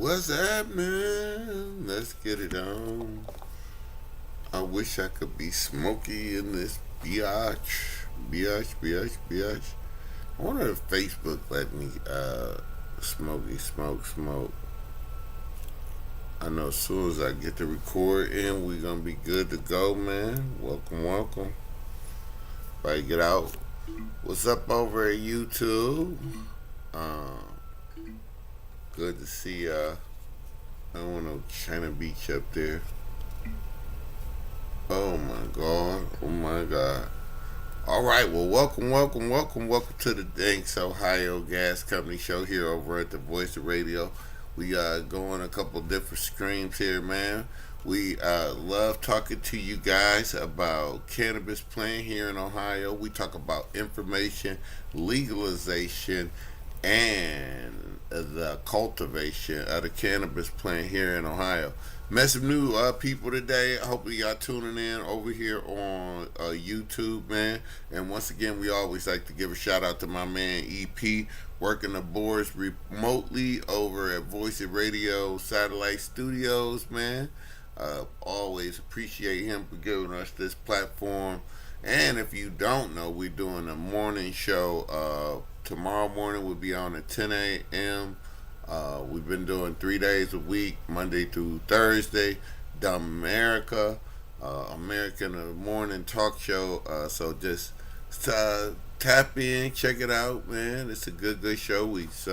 What's happening? Let's get it on. I wish I could be smoky in this biatch. Biatch. I wonder if Facebook let me smoke. I know as soon as I get the record in, we gonna be good to go, man. Welcome. Everybody get out. What's up over at YouTube? Good to see I don't want no China Beach up there. Oh my god. All right, well, welcome to the Thanks Ohio Gas Company show here over at the Voice of Radio. We go on a couple different streams here, man. We love talking to you guys about cannabis plant here in Ohio. We talk about information, legalization, and the cultivation of the cannabis plant here in Ohio. Met some new people today. Hopefully y'all tuning in over here on YouTube, man. And once again, we always like to give a shout out to my man EP, working the boards remotely over at Voice of Radio Satellite Studios, man. Always appreciate him for giving us this platform. And if you don't know, we're doing a morning show. Tomorrow morning we'll be on at 10 a.m. We've been doing 3 days a week, Monday through Thursday. Dumb America, American morning talk show. So just tap in, check it out, man. It's a good show. We just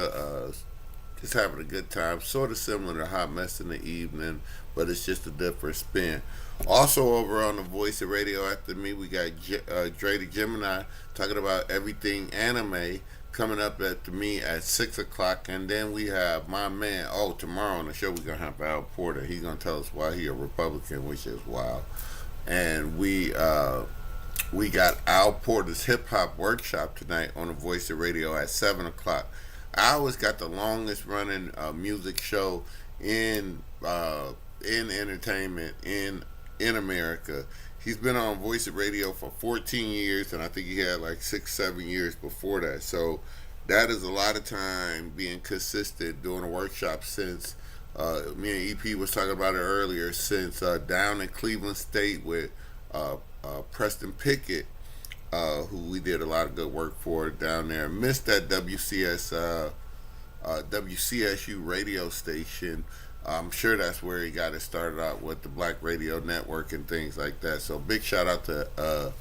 having a good time. Sort of similar to Hot Mess in the Evening, but it's just a different spin. Also over on the Voice of Radio after me, we got Dre the Gemini talking about everything anime, coming up at me at 6 o'clock. And then we have my man, tomorrow on the show we're going to have Al Porter. He's going to tell us why he a Republican, which is wild. And we got Al Porter's Hip Hop Workshop tonight on the Voice of Radio at 7 o'clock. I always got the longest running music show in entertainment in America. He's been on Voice of Radio for 14 years, and I think he had like 6-7 years before that. So that is a lot of time being consistent doing a workshop since me and EP was talking about it earlier, since down in Cleveland State with Preston Pickett, who we did a lot of good work for down there. Missed that WCSU radio station. I'm sure that's where he got it started out with the Black Radio Network and things like that. So big shout out to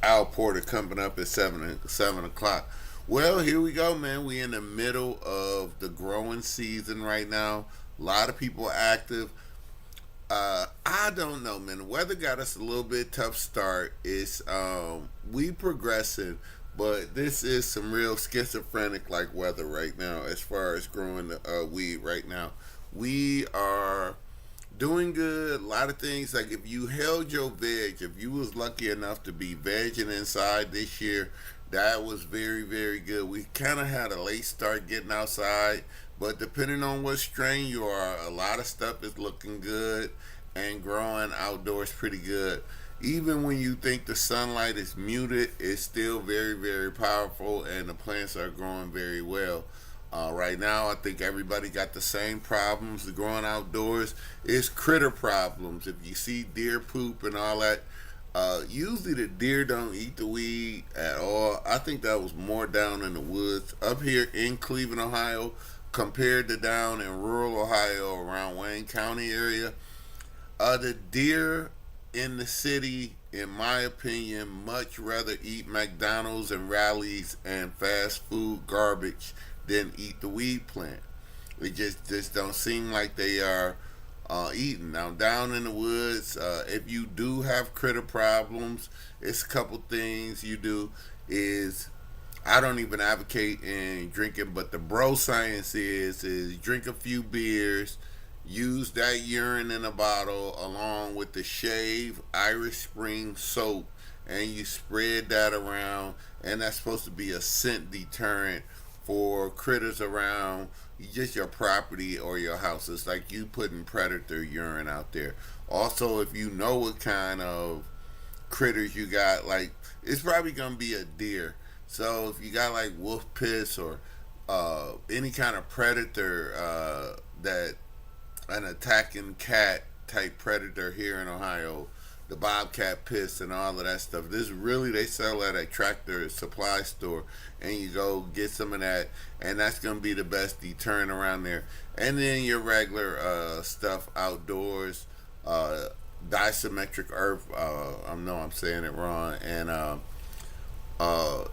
Al Porter coming up at 7 o'clock. Well, here we go, man. We in the middle of the growing season right now. A lot of people active. I don't know, man. The weather got us a little bit tough start. It's we progressing, but this is some real schizophrenic like weather right now as far as growing the weed right now. We are doing good. A lot of things, like if you held your veg, if you was lucky enough to be vegging inside this year, that was very, very good. We kind of had a late start getting outside, but depending on what strain you are, a lot of stuff is looking good and growing outdoors pretty good. Even when you think the sunlight is muted, it's still very, very powerful, and the plants are growing very well. Right now, I think everybody got the same problems growing outdoors. It's critter problems. If you see deer poop and all that, usually the deer don't eat the weed at all. I think that was more down in the woods. Up here in Cleveland, Ohio, compared to down in rural Ohio around Wayne County area, the deer in the city, in my opinion, much rather eat McDonald's and rallies and fast food garbage than eat the weed plant. It just don't seem like they are eating. Now down in the woods, if you do have critter problems, it's a couple things you do. Is I don't even advocate in drinking, but the bro science is drink a few beers, use that urine in a bottle along with the Shave Irish Spring soap, and you spread that around, and that's supposed to be a scent deterrent for critters around just your property or your house. It's like you putting predator urine out there. Also, if you know what kind of critters you got, like it's probably gonna be a deer. So if you got like wolf piss or any kind of predator that an attacking cat type predator here in Ohio, the bobcat piss and all of that stuff. This really, they sell at a tractor supply store, and you go get some of that, and that's gonna be the best deterrent around there. And then your regular stuff outdoors, uh, disymmetric earth. I know I'm saying it wrong, and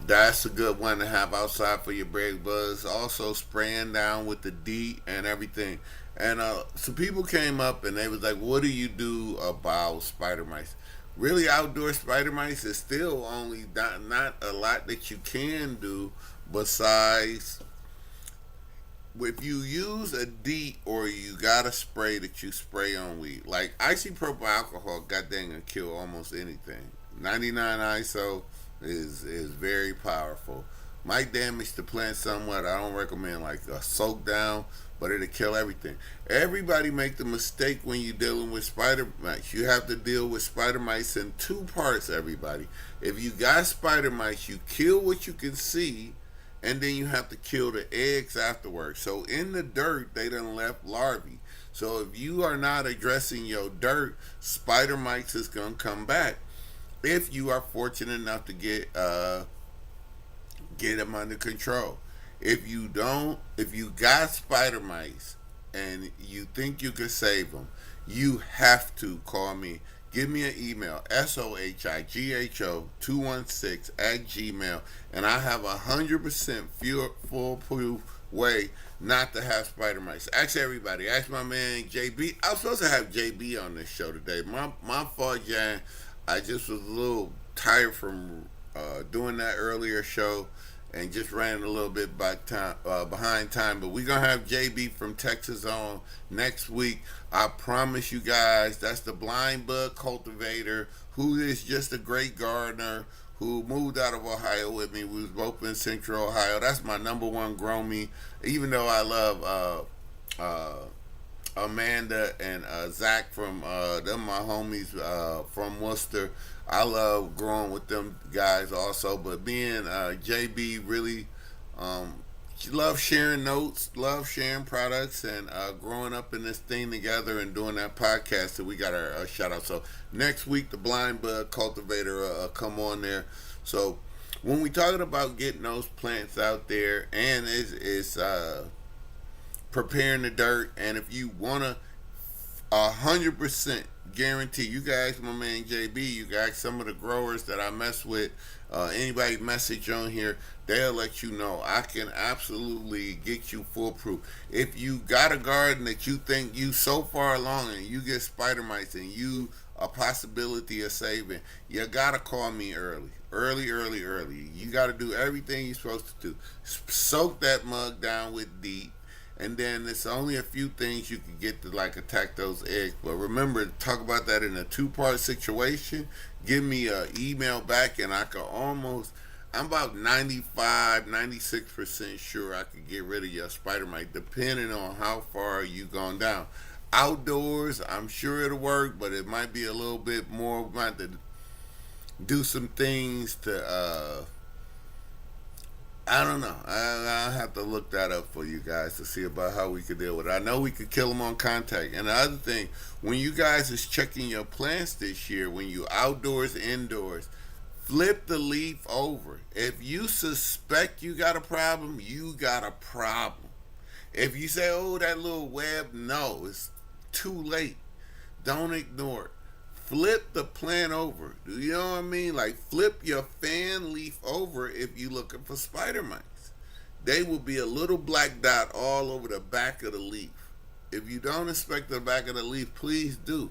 that's a good one to have outside for your brake bugs. Also, spraying down with the D and everything. And some people came up and they was like, "What do you do about spider mice?" Really, outdoor spider mice is still only not a lot that you can do besides if you use a DEET or you got a spray that you spray on weed. Like isopropyl alcohol, goddamn, can kill almost anything. 99 ISO is very powerful. Might damage the plant somewhat. I don't recommend like a soak down, but it'll kill everything. Everybody make the mistake when you're dealing with spider mice. You have to deal with spider mice in two parts, everybody. If you got spider mice, you kill what you can see, and then you have to kill the eggs afterwards. So in the dirt, they done left larvae. So if you are not addressing your dirt, spider mites is gonna come back. If you are fortunate enough to get them under control. If you don't, if you got spider mice and you think you could save them, you have to call me. Give me an email, sohigho216 at gmail, and I have 100% foolproof way not to have spider mice. Ask everybody. Ask my man JB. I was supposed to have JB on this show today. My fault, Jan. I just was a little tired from doing that earlier show and just ran a little bit behind time. But we're going to have JB from Texas on next week. I promise you guys, that's the blind bug cultivator who is just a great gardener who moved out of Ohio with me. We was both in Central Ohio. That's my number one grow me. Even though I love Amanda and Zach from them my homies from Worcester. I love growing with them guys also, but being JB really she loves sharing notes, love sharing products, and growing up in this thing together and doing that podcast. So we got our shout out. So next week the blind bug cultivator come on there. So when we talking about getting those plants out there, and it's preparing the dirt, and if you wanna 100% guarantee, you guys, my man JB, you guys, some of the growers that I mess with, anybody message on here, they'll let you know. I can absolutely get you foolproof. If you got a garden that you think you so far along and you get spider mites and you a possibility of saving, you gotta call me early. Early. You gotta do everything you're supposed to do. Soak that mug down with DEET, and then it's only a few things you can get to like attack those eggs. But remember, talk about that in a two-part situation. Give me an email back, and I can almost, I'm about 95, 96% sure I could get rid of your spider mite, depending on how far you gone down. Outdoors, I'm sure it'll work, but it might be a little bit more. We might have to do some things to I don't know. I'll have to look that up for you guys to see about how we could deal with it. I know we could kill them on contact. And the other thing, when you guys is checking your plants this year, when you outdoors, indoors, flip the leaf over. If you suspect you got a problem, you got a problem. If you say, "Oh, that little web," no, it's too late. Don't ignore it. Flip the plant over. Do you know what I mean? Like flip your fan leaf over if you're looking for spider mites. They will be a little black dot all over the back of the leaf. If you don't inspect the back of the leaf, please do.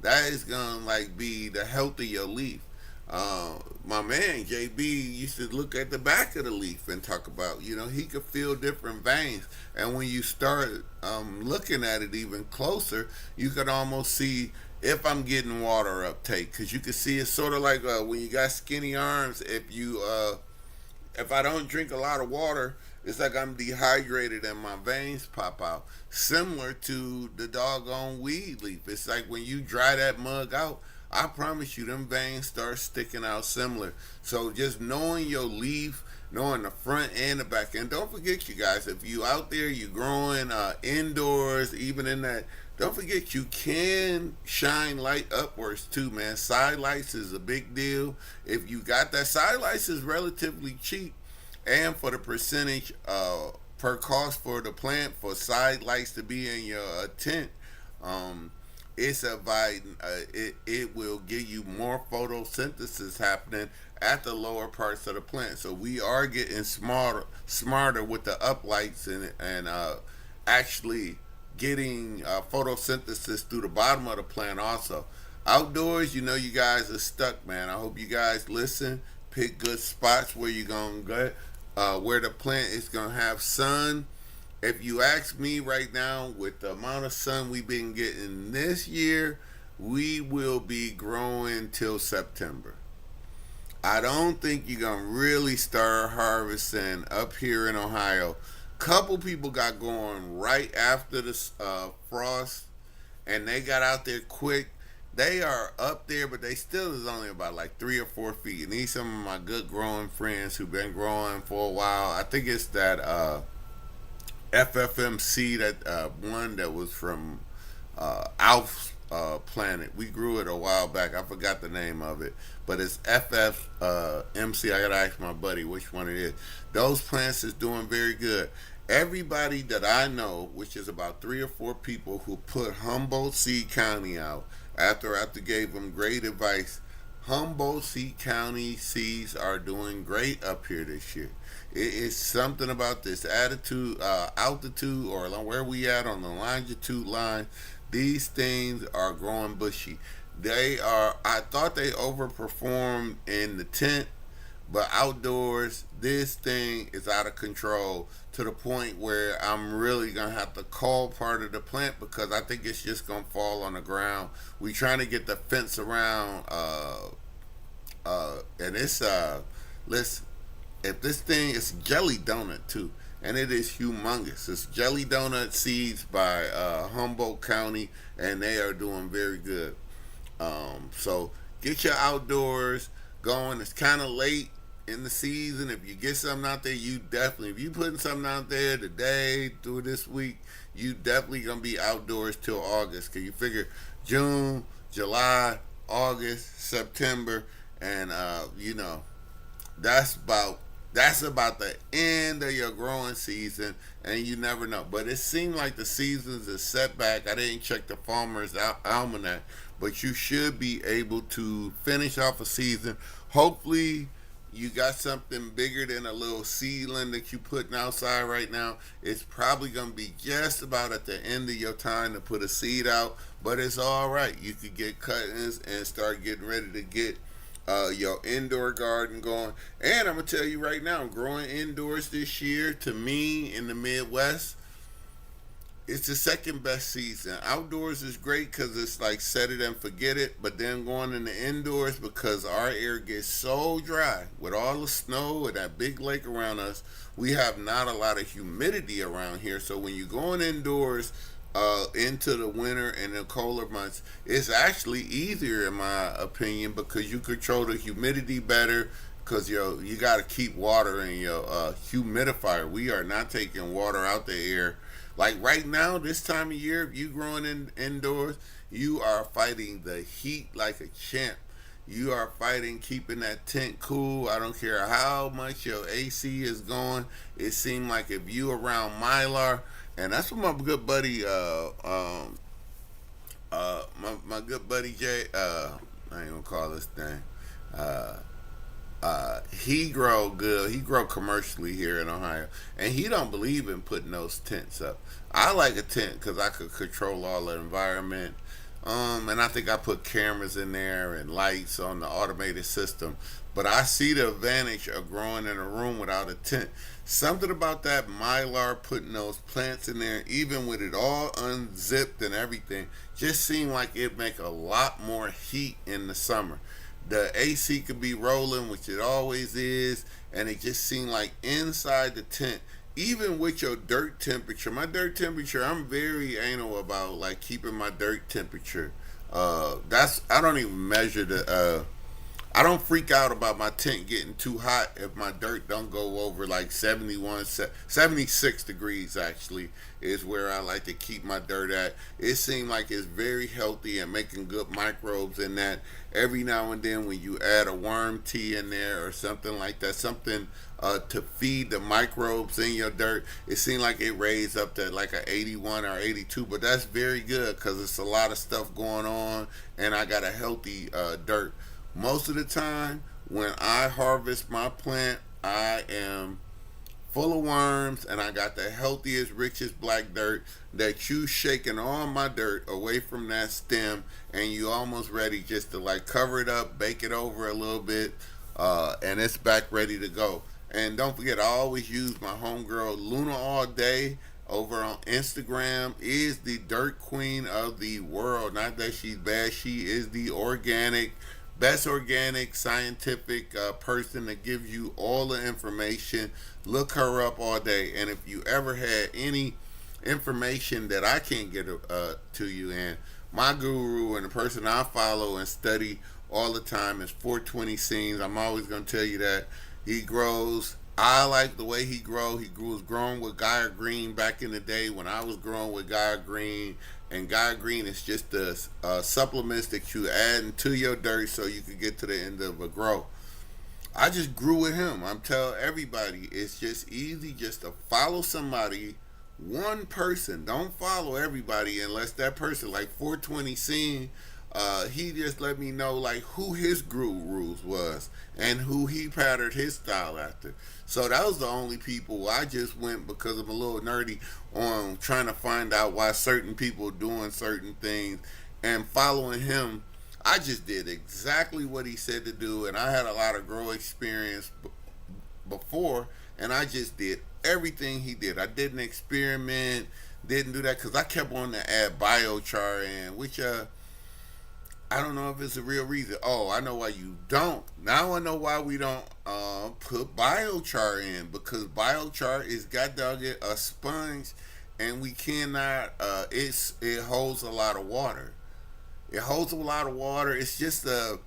That is gonna like be the health of your leaf. My man JB used to look at the back of the leaf and talk about, he could feel different veins. And when you start looking at it even closer, you could almost see if I'm getting water uptake, because you can see it's sort of like when you got skinny arms. If I don't drink a lot of water, it's like I'm dehydrated and my veins pop out. Similar to the doggone weed leaf. It's like when you dry that mug out, I promise you them veins start sticking out similar. So just knowing your leaf, knowing the front and the back. And don't forget, you guys, if you out there, you growing indoors, even in Don't forget you can shine light upwards too, man. Side lights is a big deal. If you got that, side lights is relatively cheap, and for the percentage per cost for the plant for side lights to be in your tent, um, it's a it will give you more photosynthesis happening at the lower parts of the plant. So we are getting smarter with the uplights and actually getting photosynthesis through the bottom of the plant also. Outdoors, you know, you guys are stuck, man. I hope you guys listen, pick good spots where you're gonna go, where the plant is gonna have sun. If you ask me right now, with the amount of sun we've been getting this year, we will be growing till September. I don't think you're gonna really start harvesting up here in Ohio. Couple people got going right after the frost, and they got out there quick. They are up there, but they still is only about like 3 or 4 feet. And these some of my good growing friends who've been growing for a while. I think it's that FFMC, that one that was from Alf's Planet. We grew it a while back. I forgot the name of it, but it's FFMC. I gotta ask my buddy which one it is. Those plants is doing very good. Everybody that I know, which is about 3 or 4 people who put Humboldt Seed County out after gave them great advice. Humboldt Seed County seeds are doing great up here this year. It is something about this attitude, altitude, or where we at on the longitude line. These things are growing bushy. They are. I thought they overperformed in the tent, but outdoors, this thing is out of control to the point where I'm really gonna have to call part of the plant because I think it's just gonna fall on the ground. We trying to get the fence around, and it's let's if this thing is jelly donut too, and it is humongous. It's jelly donut seeds by Humboldt County, and they are doing very good. So get your outdoors going. It's kind of late in the season. If you get something out there, you definitely, if you putting something out there today through this week, you definitely gonna be outdoors till August. Cause you figure June, July, August, September, and you know, that's about the end of your growing season, and you never know. But it seemed like the season's a setback. I didn't check the Farmer's Almanac, but you should be able to finish off a season. Hopefully, you got something bigger than a little seedling that you putting outside right now. It's probably gonna be just about at the end of your time to put a seed out, but it's all right. You could get cuttings and start getting ready to get your indoor garden going. And I'm gonna tell you right now, growing indoors this year, to me in the Midwest, it's the second best season. Outdoors is great because it's like set it and forget it, but then going in the indoors, because our air gets so dry with all the snow and that big lake around us, we have not a lot of humidity around here. So when you're going indoors into the winter and the colder months, it's actually easier in my opinion because you control the humidity better. Because you got to keep water in your humidifier. We are not taking water out the air. Like right now, this time of year, if you growing indoors, you are fighting the heat like a champ. You are fighting keeping that tent cool. I don't care how much your AC is going. It seems like if you around Mylar, and that's what my good buddy, my good buddy Jay, I ain't gonna call this thing. Uh, he grow good. He grow commercially here in Ohio, and he don't believe in putting those tents up. I like a tent because I could control all the environment. And I think I put cameras in there and lights on the automated system. But I see the advantage of growing in a room without a tent. Something about that Mylar putting those plants in there, even with it all unzipped and everything, just seemed like it make a lot more heat in the summer. The AC could be rolling, which it always is, and it just seemed like inside the tent, even with your dirt temperature, my dirt temperature, I'm very anal about like keeping my dirt temperature. That's I don't even measure the I don't freak out about my tent getting too hot if my dirt don't go over like 76 degrees actually is where I like to keep my dirt at. It seems like it's very healthy and making good microbes in that. Every now and then when you add a worm tea in there or something like that, something to feed the microbes in your dirt, it seems like it raised up to like a 81 or 82, but that's very good because it's a lot of stuff going on and I got a healthy dirt. Most of the time, when I harvest my plant, I am full of worms and I got the healthiest, richest black dirt that you shaking all my dirt away from that stem and you almost ready just to like cover it up, bake it over a little bit, and it's back ready to go. And don't forget, I always use my homegirl Luna All Day over on Instagram is the dirt queen of the world. Not that she's bad, she is the best organic scientific person that gives you all the information. Look her up all day. And if you ever had any information that I can't get to you, and my guru and the person I follow and study all the time is 420 Scenes. I'm always going to tell you that he grows. I like the way he grows. He was growing with Gaia Green back in the day when I was growing with Gaia Green. And Gaia Green is just the supplements that you add into your dirt so you can get to the end of a grow. I just grew with him. I'm telling everybody, it's just easy just to follow somebody, one person. Don't follow everybody unless that person, like 420 Scene, he just let me know like who his gurus was and who he patterned his style after. So that was the only people I just went because I'm a little nerdy on trying to find out why certain people doing certain things and following him. I just did exactly what he said to do, and I had a lot of grow experience before, and I just did everything he did. I didn't experiment, didn't do that because I kept wanting to add biochar in, which I don't know if it's a real reason. Oh, I know why you don't. Now I know why we don't put biochar in because biochar is got dog it a sponge, and we cannot. It holds a lot of water. It holds a lot of water. It's just a.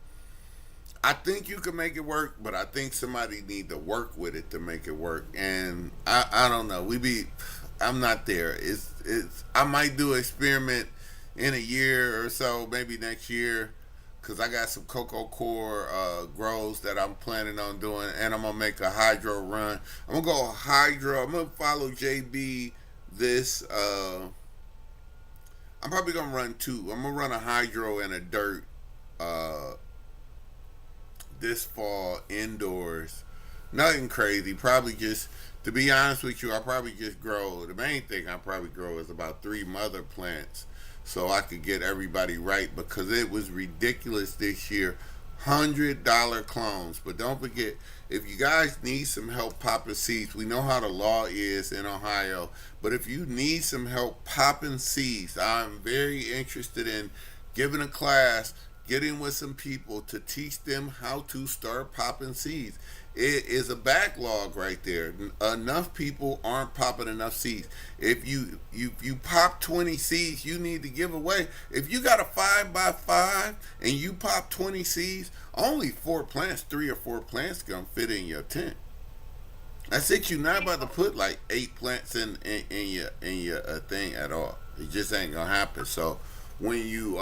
I think you can make it work, but I think somebody need to work with it to make it work. And I don't know. I'm not there. It's. I might do an experiment in a year or so, maybe next year, because I got some cocoa core grows that I'm planning on doing, and I'm gonna make a hydro run. I'm gonna go hydro. I'm gonna follow JB this. I'm probably gonna run two. I'm gonna run a hydro and a dirt uh, this fall indoors. Nothing crazy. Probably just, to be honest with you, I probably just grow. The main thing I probably grow is about 3 mother plants so I could get everybody right because it was ridiculous this year. $100 clones. But don't forget, if you guys need some help popping seeds, we know how the law is in Ohio. But if you need some help popping seeds, I'm very interested in giving a class, getting with some people to teach them how to start popping seeds. It is a backlog right there. Enough people aren't popping enough seeds. If you pop 20 seeds, you need to give away. If you got a 5x5 and you pop 20 seeds, only 3 or 4 plants gonna fit in your tent. That's it. You're not about to put like 8 plants in your thing at all. It just ain't gonna happen. So when you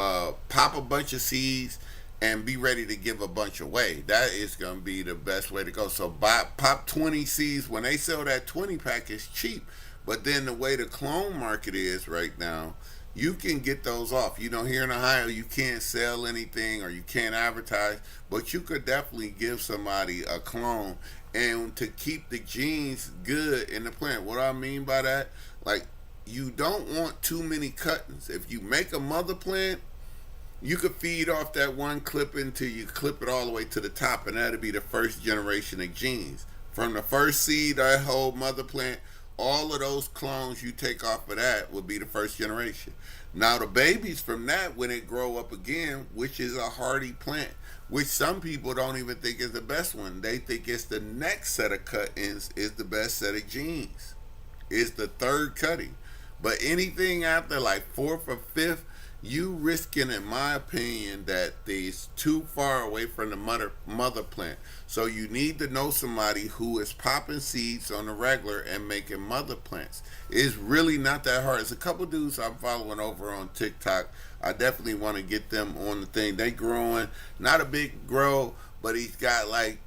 pop a bunch of seeds and be ready to give a bunch away, that is going to be the best way to go. So pop 20 seeds. When they sell that 20 pack, it's cheap. But then the way the clone market is right now, you can get those off. You know, here in Ohio, you can't sell anything or you can't advertise, but you could definitely give somebody a clone and to keep the genes good in the plant. What I mean by that, like, you don't want too many cuttings. If you make a mother plant, you could feed off that one clip until you clip it all the way to the top, and that'll be the first generation of genes. From the first seed, that whole mother plant, all of those clones you take off of that will be the first generation. Now the babies from that, when it grow up again, which is a hardy plant, which some people don't even think is the best one. They think it's the next set of cuttings is the best set of genes. It's the third cutting. But anything after like 4th or 5th, you risking, in my opinion, that it's too far away from the mother plant. So you need to know somebody who is popping seeds on the regular and making mother plants. It's really not that hard. There's a couple dudes I'm following over on TikTok. I definitely want to get them on the thing. They growing, not a big grow, but he's got like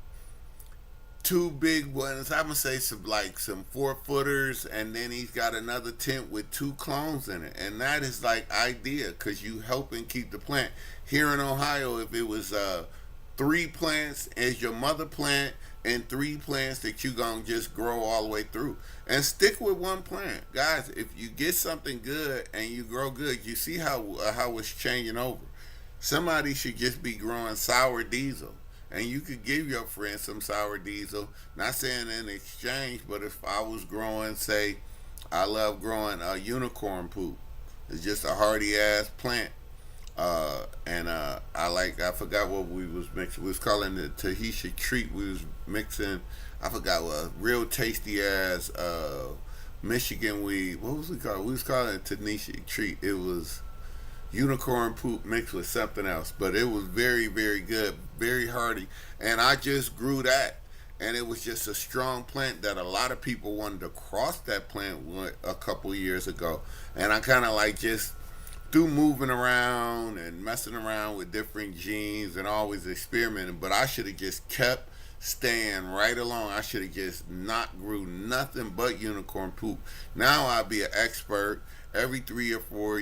two big ones. I'm gonna say some 4 footers, and then he's got another tent with two clones in it, and that is like idea because you helping keep the plant. Here in Ohio, if it was 3 plants as your mother plant and 3 plants that you gonna just grow all the way through, and stick with one plant, guys. If you get something good and you grow good, you see how it's changing over. Somebody should just be growing sour diesel, and you could give your friend some sour diesel. Not saying in exchange, but if I was growing, say, I love growing unicorn poop. It's just a hardy ass plant. And I forgot what we was mixing. We was calling it Tahitian treat. We was mixing, I forgot what, real tasty ass Michigan weed. What was we called? We was calling it Tahitian treat. It was unicorn poop mixed with something else, but it was very, very good, very hardy. And I just grew that, and it was just a strong plant that a lot of people wanted to cross that plant with a couple years ago. And I kind of like just through moving around and messing around with different genes and always experimenting, but I should have just kept staying right along. I should have just not grew nothing but unicorn poop. Now I'd be an expert. Every 3 or 4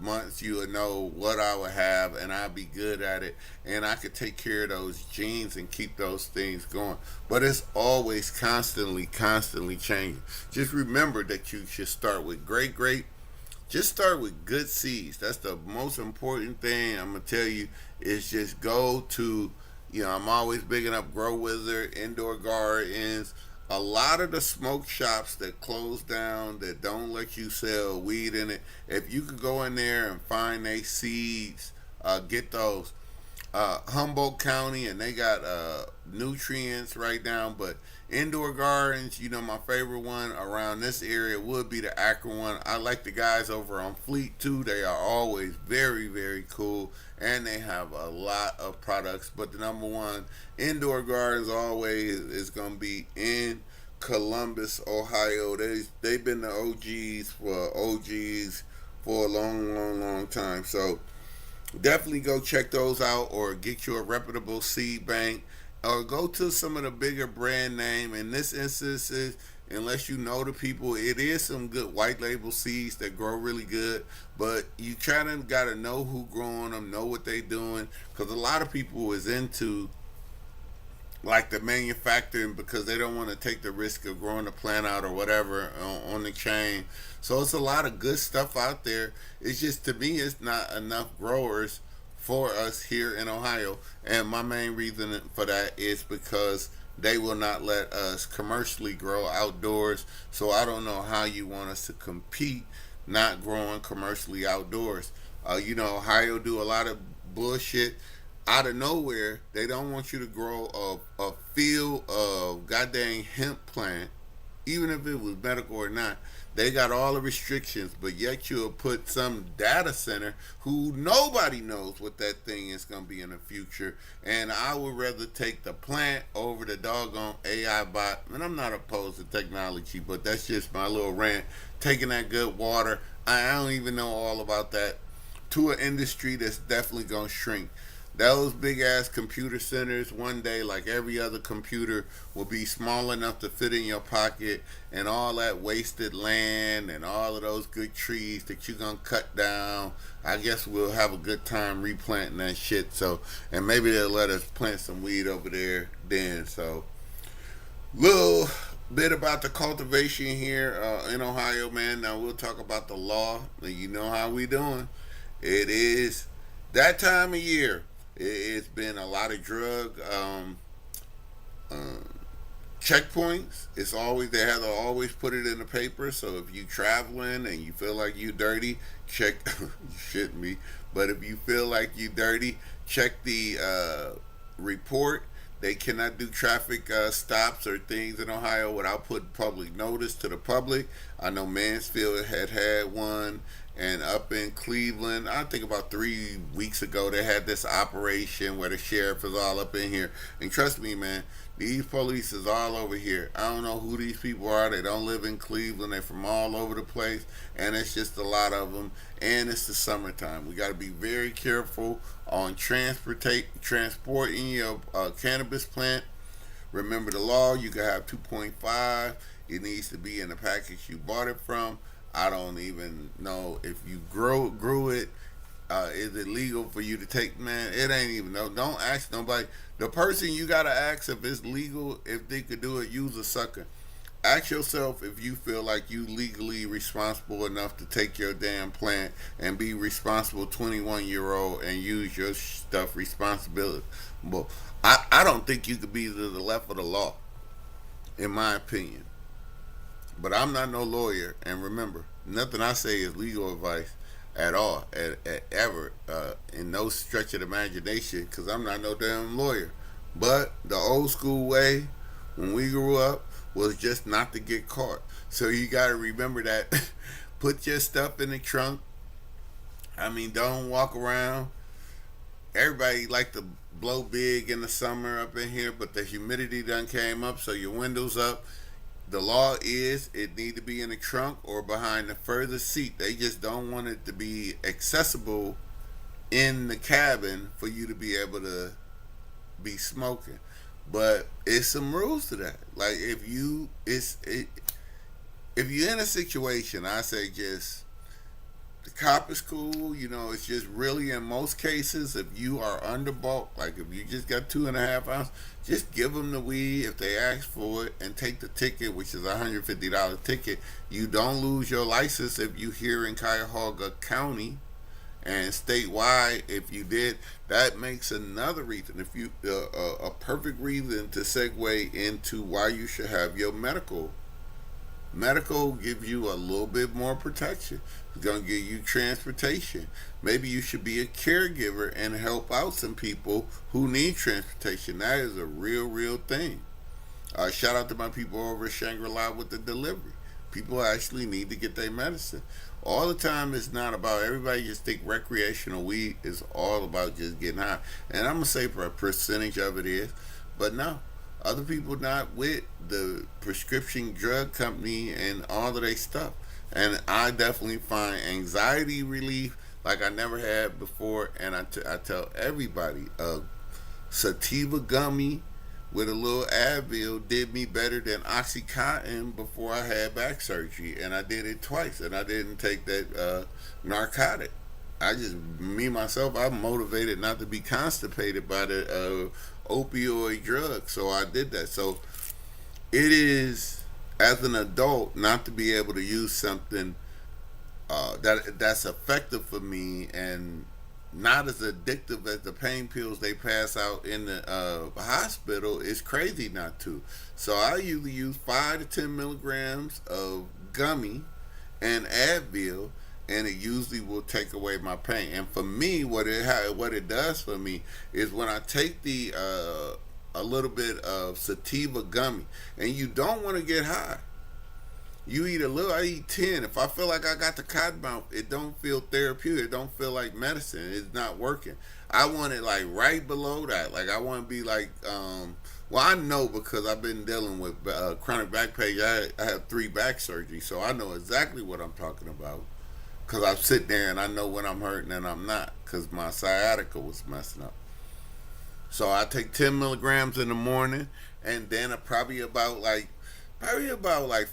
months, you would know what I would have, and I'd be good at it, and I could take care of those genes and keep those things going. But it's always constantly changing. Just remember that you should start with great grape. Just start with good seeds. That's the most important thing I'm gonna tell you. Is just go to, I'm always bigging up Grow Wizard, Indoor Gardens. A lot of the smoke shops that close down, that don't let you sell weed in it, if you could go in there and find they seeds, get those. Humboldt County, and they got nutrients right now. But Indoor Gardens, my favorite one around this area would be the Akron one. I like the guys over on Fleet too. They are always very, very cool, and they have a lot of products. But the number one, Indoor Gardens, always is gonna be in Columbus, Ohio. They've been the OGs for a long time. So definitely go check those out, or get you a reputable seed bank, or go to some of the bigger brand name. In this instance, unless you know the people, it is some good white label seeds that grow really good, but you kind of got to know who growing them, know what they doing, because a lot of people is into like the manufacturing because they don't want to take the risk of growing the plant out or whatever on the chain. So it's a lot of good stuff out there. It's just, to me, it's not enough growers for us here in Ohio. And my main reason for that is because they will not let us commercially grow outdoors. So I don't know how you want us to compete not growing commercially outdoors. Ohio do a lot of bullshit out of nowhere. They don't want you to grow a field of goddamn hemp plant, even if it was medical or not. They got all the restrictions, but yet you'll put some data center who nobody knows what that thing is going to be in the future. And I would rather take the plant over the doggone AI bot. And I'm not opposed to technology, but that's just my little rant. Taking that good water, I don't even know all about that, to an industry that's definitely going to shrink. Those big ass computer centers one day, like every other computer, will be small enough to fit in your pocket, and all that wasted land and all of those good trees that you're gonna cut down, I guess we'll have a good time replanting that shit. So, and maybe they'll let us plant some weed over there then. So, little bit about the cultivation here in Ohio, man. Now we'll talk about the law. You know how we doing. It is that time of year. It's been a lot of drug checkpoints. They have to always put it in the paper. So if you traveling and you feel like you dirty, check. You shouldn't be, but if you feel like you dirty, check the report. They cannot do traffic stops or things in Ohio without putting public notice to the public. I know Mansfield had one, And up in Cleveland, I think about 3 weeks ago, they had this operation where the sheriff is all up in here. And trust me, man, these police is all over here. I don't know who these people are. They don't live in Cleveland. They're from all over the place. And it's just a lot of them. And it's the summertime. We got to be very careful on transporting your cannabis plant. Remember the law. You can have 2.5. It needs to be in the package you bought it from. I don't even know if you grew it. Is it legal for you to take? Man, it ain't even. No, don't ask nobody. The person you gotta ask if it's legal, if they could do it. Use a sucker. Ask yourself if you feel like you legally responsible enough to take your damn plant and be responsible 21-year old and use your stuff responsibility. But I don't think you could be to the left of the law, in my opinion. But I'm not no lawyer, and remember, nothing I say is legal advice at all, ever, in no stretch of the imagination, because I'm not no damn lawyer. But the old school way, when we grew up, was just not to get caught. So you got to remember that. Put your stuff in the trunk. I mean, don't walk around. Everybody like to blow big in the summer up in here, but the humidity done came up, so your windows up. The law is it need to be in the trunk or behind the further seat. They just don't want it to be accessible in the cabin for you to be able to be smoking. But it's some rules to that. Like if you're in a situation, I say just the cop is cool. It's just really in most cases, if you are under bulk, like if you just got 2.5 ounces, just give them the weed if they ask for it and take the ticket, which is a $150 ticket. You don't lose your license if you here in Cuyahoga County, and statewide if you did. That makes another reason, if you a perfect reason to segue into why you should have your medical gives you a little bit more protection. It's going to give you transportation. Maybe you should be a caregiver and help out some people who need transportation. That is a real thing. Shout out to my people over at Shangri-La with the delivery. People actually need to get their medicine. All the time, it's not about everybody just think recreational weed is all about just getting high. And I'm going to say for a percentage of it is, but no. Other people not with the prescription drug company and all of their stuff. And I definitely find anxiety relief like I never had before. And I tell everybody, sativa gummy with a little Advil did me better than Oxycontin before I had back surgery. And I did it twice. And I didn't take that narcotic. Me myself, I'm motivated not to be constipated by the opioid drug. So I did that. So it is, as an adult, not to be able to use something that's effective for me and not as addictive as the pain pills they pass out in the hospital. It's crazy not to. So I usually use 5 to 10 milligrams of gummy and Advil, and it usually will take away my pain. And for me, what it does for me is when I take the a little bit of sativa gummy, and you don't want to get high. You eat a little. I eat 10. If I feel like I got the cotton mouth, it don't feel therapeutic. It don't feel like medicine. It's not working. I want it like right below that. Like I want to be like. Well, I know because I've been dealing with chronic back pain. I have 3 back surgeries, so I know exactly what I'm talking about. Because I sit there and I know when I'm hurting and I'm not. Because my sciatica was messing up. So I take 10 milligrams in the morning. And then probably about like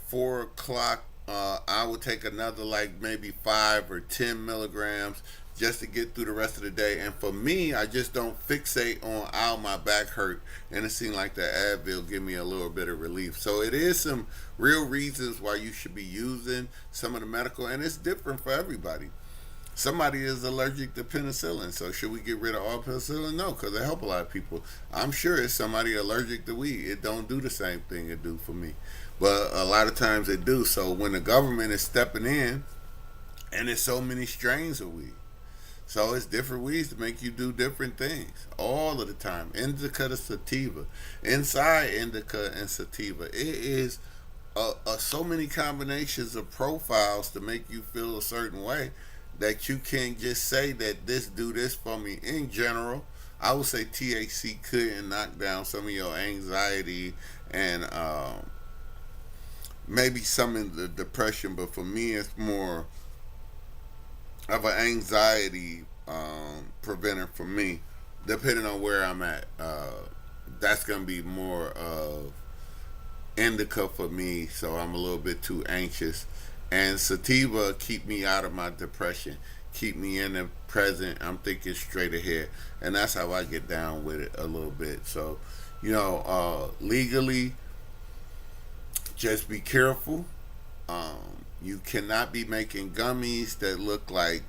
4 o'clock, I would take another like maybe 5 or 10 milligrams just to get through the rest of the day. And for me, I just don't fixate on how my back hurt. And it seemed like the Advil give me a little bit of relief. So it is some real reasons why you should be using some of the medical. And it's different for everybody. Somebody is allergic to penicillin. So should we get rid of all penicillin? No, because it help a lot of people. I'm sure it's somebody allergic to weed. It don't do the same thing it do for me. But a lot of times it do. So when the government is stepping in, and there's so many strains of weed. So it's different weeds to make you do different things all of the time. Indica to sativa. Inside indica and sativa, it is so many combinations of profiles to make you feel a certain way that you can't just say that this do this for me. In general, I would say THC could knock down some of your anxiety and maybe some of the depression, but for me, it's more of an anxiety preventer for me, depending on where I'm at. That's gonna be more of indica for me, so I'm a little bit too anxious. And sativa keep me out of my depression, keep me in the present. I'm thinking straight ahead, and that's how I get down with it a little bit. So, legally, just be careful. You cannot be making gummies that look like.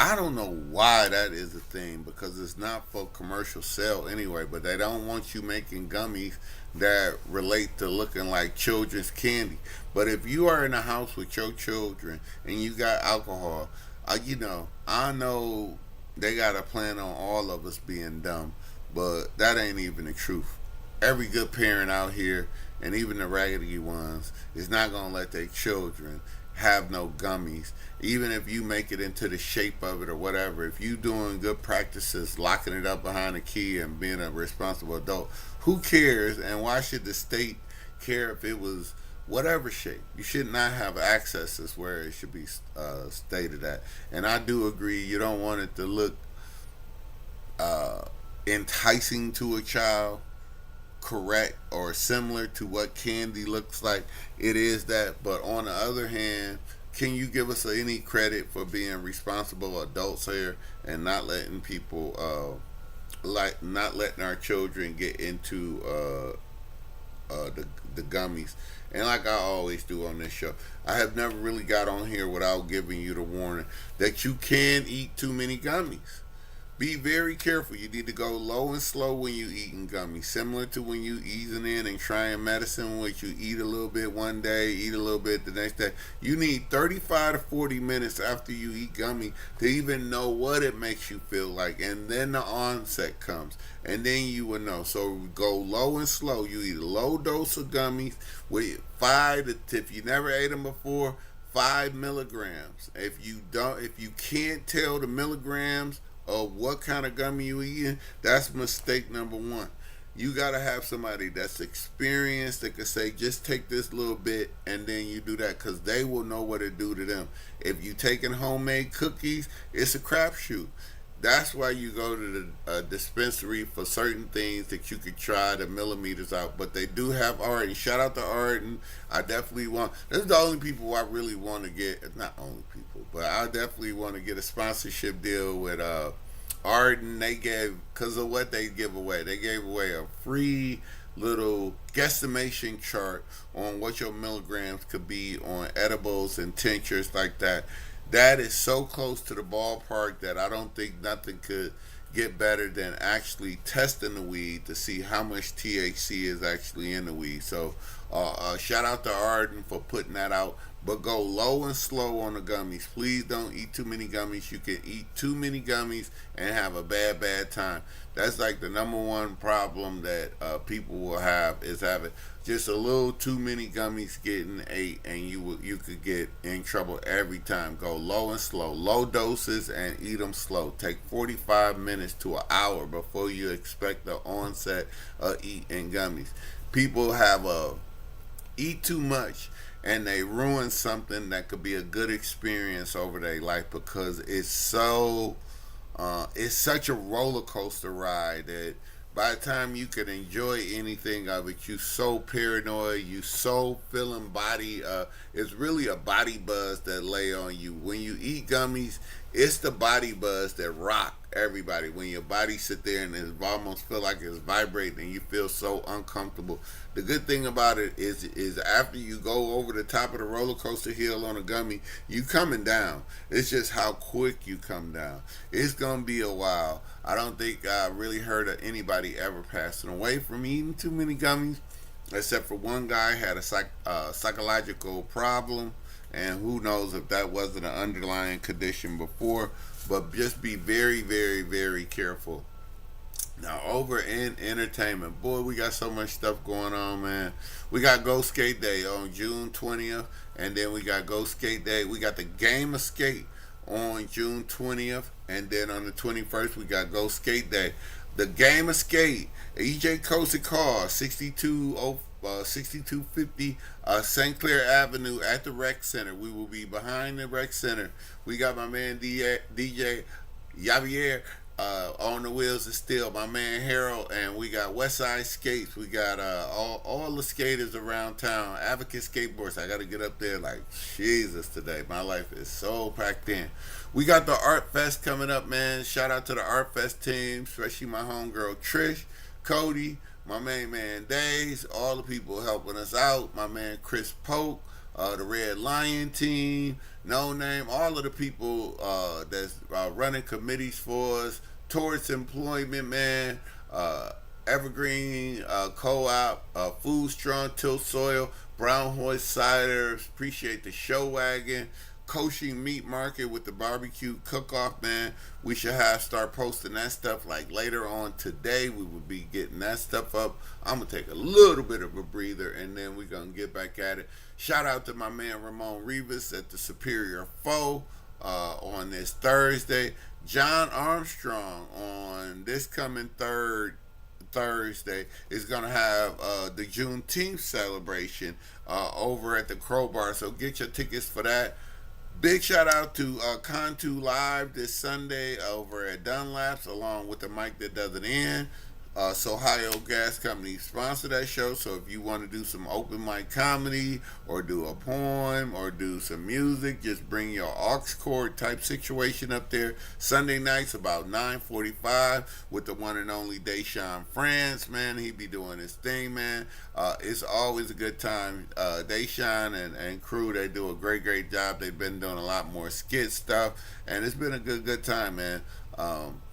I don't know why that is a thing because it's not for commercial sale anyway. But they don't want you making gummies that relate to looking like children's candy. But if you are in a house with your children and you got alcohol, I know they got a plan on all of us being dumb, but that ain't even the truth. Every good parent out here, and even the raggedy ones, is not gonna let their children have no gummies. Even if you make it into the shape of it or whatever, if you doing good practices, locking it up behind a key and being a responsible adult, who cares? And why should the state care if it was whatever shape? You should not have access is where it should be stated at. And I do agree, you don't want it to look uh, enticing to a child, correct or similar to what candy looks like. It is that, but on the other hand, can you give us any credit for being responsible adults here and not letting people not letting our children get into the gummies? And like I always do on this show, I have never really got on here without giving you the warning that you can eat too many gummies. Be very careful. You need to go low and slow when you eating gummies. Similar to when you easing in and trying medicine, which you eat a little bit one day, eat a little bit the next day. You need 35 to 40 minutes after you eat gummy to even know what it makes you feel like. And then the onset comes. And then you will know. So go low and slow. You eat a low dose of gummies with if you never ate them before, 5 milligrams. If you can't tell the milligrams of what kind of gummy you eating, that's mistake number one. You gotta have somebody that's experienced that can say, just take this little bit and then you do that, because they will know what it do to them. If you taking homemade cookies, it's a crapshoot. That's why you go to the dispensary for certain things that you could try the millimeters out. But they do have Arden. Shout out to Arden. I definitely want. This is the only people I really want to get. Not only people, but I definitely want to get a sponsorship deal with Arden. They gave, because of what they give away. They gave away a free little guesstimation chart on what your milligrams could be on edibles and tinctures like that. That is so close to the ballpark that I don't think nothing could get better than actually testing the weed to see how much THC is actually in the weed. So, shout out to Arden for putting that out. But go low and slow on the gummies. Please don't eat too many gummies. You can eat too many gummies and have a bad time. That's like the number one problem that people will have, is having just a little too many gummies getting ate, and you could get in trouble every time. Go low and slow, low doses, and eat them slow. Take 45 minutes to an hour before you expect the onset of eating gummies. People have eat too much and they ruin something that could be a good experience over their life, because it's such a roller coaster ride that by the time you can enjoy anything of it, you so paranoid, you so feeling body. It's really a body buzz that lay on you when you eat gummies. It's the body buzz that rock everybody. When your body sit there and it almost feel like it's vibrating and you feel so uncomfortable. The good thing about it is after you go over the top of the roller coaster hill on a gummy, you coming down. It's just how quick you come down. It's gonna be a while. I don't think I really heard of anybody ever passing away from eating too many gummies, except for one guy had a psychological problem, and who knows if that wasn't an underlying condition before. But just be very, very, very careful Now over in entertainment, boy, we got so much stuff going on, man. We got Go Skate Day on June 20th, and then we got Go Skate Day. We got the Game of Skate on June 20th, and then on the 21st we got Go Skate Day. The Game of Skate, EJ Coastal Car, 6250 St. Clair Avenue at the Rec Center. We will be behind the Rec Center. We got my man DJ Javier on the wheels of steel, my man Harold, and we got Westside Skates. We got all the skaters around town. Advocate Skateboards. I got to get up there like Jesus today. My life is so packed in. We got the Art Fest coming up, man. Shout out to the Art Fest team, especially my homegirl Trish, Cody, my main man Days, all the people helping us out. My man Chris Polk, the Red Lion team, No Name, all of the people that's running committees for us towards employment, man. Evergreen Co-op, Food Strong Till Soil, Brown Horse Cider. Appreciate the Show Wagon. Coaching Meat Market with the barbecue cook-off, man. We should start posting that stuff like later on today. We will be getting that stuff up. I'm gonna take a little bit of a breather, and then we're gonna get back at it. Shout out to my man Ramon Rivas at the Superior Foe on this Thursday. John Armstrong on this coming Thursday is going to have the Juneteenth celebration over at the Crowbar. So get your tickets for that. Big shout out to Contu Live this Sunday over at Dunlap's, along with the Mike That Doesn't End. Sohigho Gas Company sponsored that show, so if you want to do some open mic comedy or do a poem or do some music, just bring your aux cord type situation up there. Sunday nights about 9:45 with the one and only Deshaun France, man. He be doing his thing, man. It's always a good time. Deshaun and crew, they do a great job. They've been doing a lot more skit stuff, and it's been a good time, man.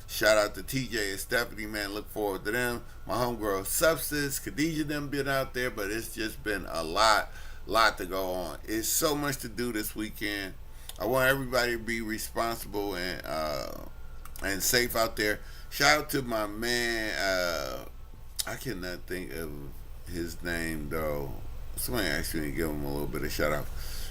Shout out to TJ and Stephanie, man. Look forward to them. My homegirl Substance, Khadijah, them been out there, but it's just been a lot to go on. It's so much to do this weekend. I want everybody to be responsible and safe out there. Shout out to my man. I cannot think of his name though. Somebody actually give him a little bit of shout out.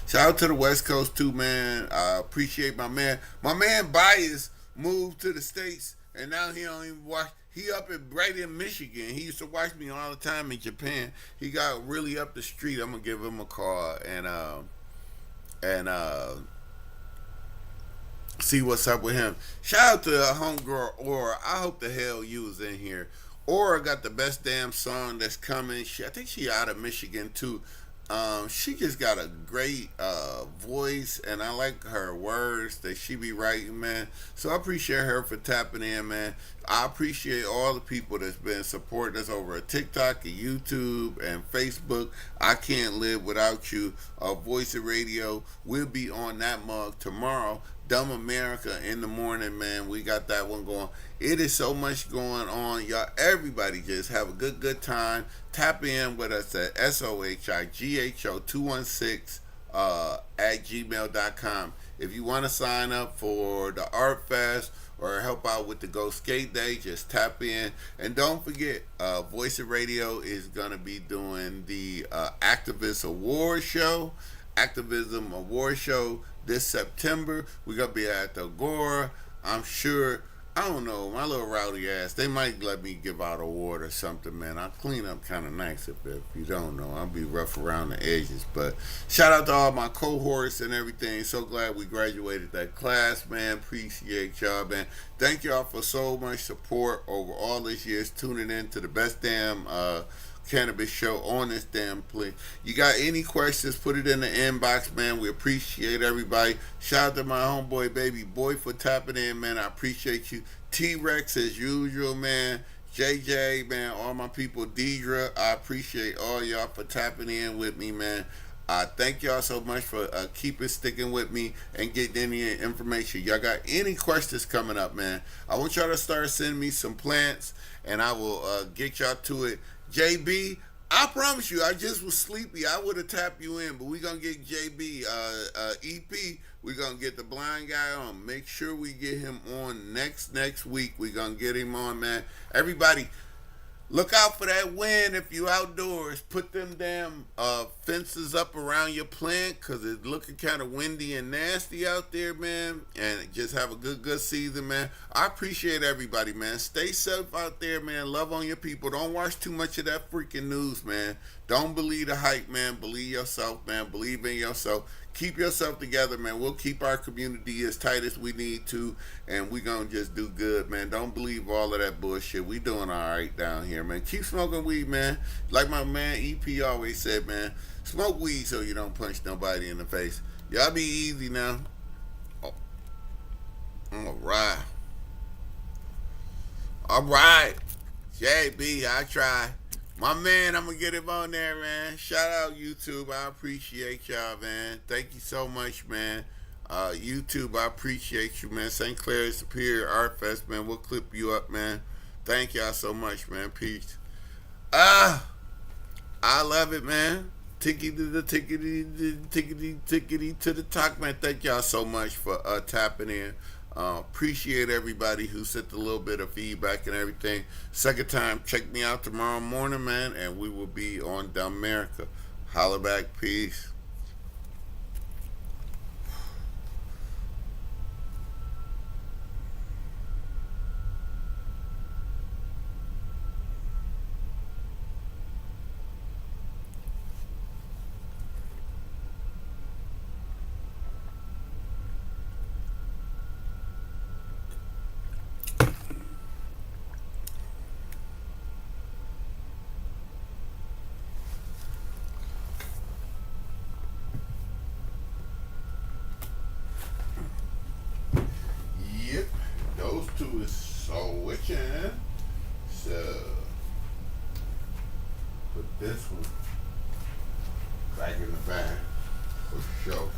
Shout out to the West Coast too, man. I appreciate my man. My man Bias moved to the States, and now he don't even watch. He up at right in Michigan. He used to watch me all the time in Japan. He got really up the street. I'm gonna give him a call and see what's up with him. Shout out to homegirl Aura. I hope the hell you was in here. Aura got the best damn song that's coming. I think she out of Michigan too. She just got a great voice, and I like her words that she be writing, man. So I appreciate her for tapping in, man. I appreciate all the people that's been supporting us over at TikTok and YouTube and Facebook. I can't live without you. Voice of Radio will be on that mug tomorrow. Dumb America in the morning, man. We got that one going. It is so much going on, y'all. Everybody just have a good time. Tap in with us at SOHIGHO216 at gmail.com. If you want to sign up for the Art Fest or help out with the Go Skate Day, just tap in. And don't forget, Voice of Radio is going to be doing the Activist Award Show. Activism Award Show this September. We're going to be at the Agora. I'm sure, I don't know, my little rowdy ass, they might let me give out an award or something, man. I'll clean up kind of nice if you don't know. I'll be rough around the edges. But shout out to all my cohorts and everything. So glad we graduated that class, man. Appreciate y'all, man. Thank y'all for so much support over all these years, tuning in to the best damn cannabis show on this damn place. You got any questions, put it in the inbox, man. We appreciate everybody. Shout out to my homeboy baby boy for tapping in, man. I appreciate you. T-Rex as usual, man. JJ, man, all my people. Deidre, I appreciate all y'all for tapping in with me, man. Thank y'all so much for keeping sticking with me and getting any information. Y'all got any questions coming up, man? I want y'all to start sending me some plants, and I will get y'all to it. JB I promise you, I just was sleepy. I would have tapped you in, but we gonna get JB, EP. We gonna get the blind guy on. Make sure we get him on next week. We gonna get him on, man. Everybody, look out for that wind if you outdoors. Put them damn fences up around your plant because it's looking kind of windy and nasty out there, man. And just have a good season, man. I appreciate everybody, man. Stay safe out there, man. Love on your people. Don't watch too much of that freaking news, man. Don't believe the hype, man. Believe yourself, man. Believe in yourself. Keep yourself together, man. We'll keep our community as tight as we need to, and we gonna just do good, man. Don't believe all of that bullshit. We doing all right down here, man. Keep smoking weed, man. Like my man EP always said, man. Smoke weed so you don't punch nobody in the face. Y'all be easy now. Oh, all right, all right. JB, I try. My man, I'm gonna get him on there, man. Shout out YouTube. I appreciate y'all, man. Thank you so much, man. YouTube, I appreciate you, man. St. Clair Superior Art Fest, man. We'll clip you up, man. Thank y'all so much, man. Peace. I love it, man. Tickety to the tickety to the talk, man. Thank y'all so much for tapping in. Appreciate everybody who sent a little bit of feedback and everything. Second time, check me out tomorrow morning, man, and we will be on Dumb America. Holla back, peace. Yep, those two is switching. So, put this one back in the bag for sure.